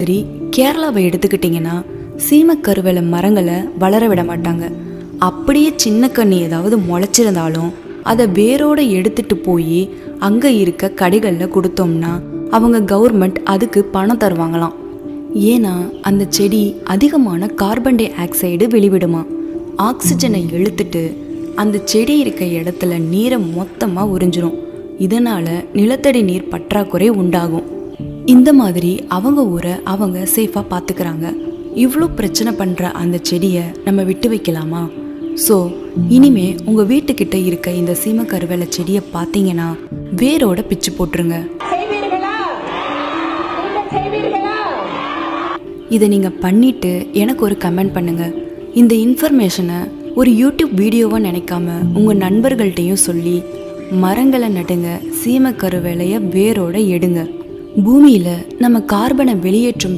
மாதிரி கேரளாவை எடுத்துக்கிட்டிங்கன்னா சீமக்கருவேல மரங்களை வளர விட மாட்டாங்க. அப்படியே சின்ன கண்ணி ஏதாவது முளைச்சிருந்தாலும் அதை வேரோடு எடுத்துட்டு போய் அங்கே இருக்க கடைகளில் கொடுத்தோம்னா அவங்க கவர்மெண்ட் அதுக்கு பணம் தருவாங்களாம். ஏன்னா அந்த செடி அதிகமான கார்பன் டை ஆக்சைடு வெளிவிடுமா. ஆக்சிஜனை இழுத்துட்டு அந்த செடி இருக்க இடத்துல நீரை மொத்தமாக உறிஞ்சிரும். இதனால் நிலத்தடி நீர் பற்றாக்குறை உண்டாகும். இந்த மாதிரி அவங்க ஊரை அவங்க சேஃபாக பார்த்துக்கிறாங்க. இவ்வளோ பிரச்சனை பண்ணுற அந்த செடியை நம்ம விட்டு வைக்கலாமா? ஸோ இனிமே உங்கள் வீட்டுக்கிட்ட இருக்க இந்த சீமக்கருவேல செடியை பார்த்தீங்கன்னா வேரோட பிச்சு போட்டுருங்க. இதை நீங்கள் பண்ணிவிட்டு எனக்கு ஒரு கமெண்ட் பண்ணுங்கள். இந்த இன்ஃபர்மேஷனை ஒரு யூடியூப் வீடியோவாக நினைக்காம உங்கள் நண்பர்கள்ட்டையும் சொல்லி மரங்களை நடுங்க. சீமக்கருவேலையை வேரோட எடுங்க. பூமியில் நம்ம கார்பனை வெளியேற்றும்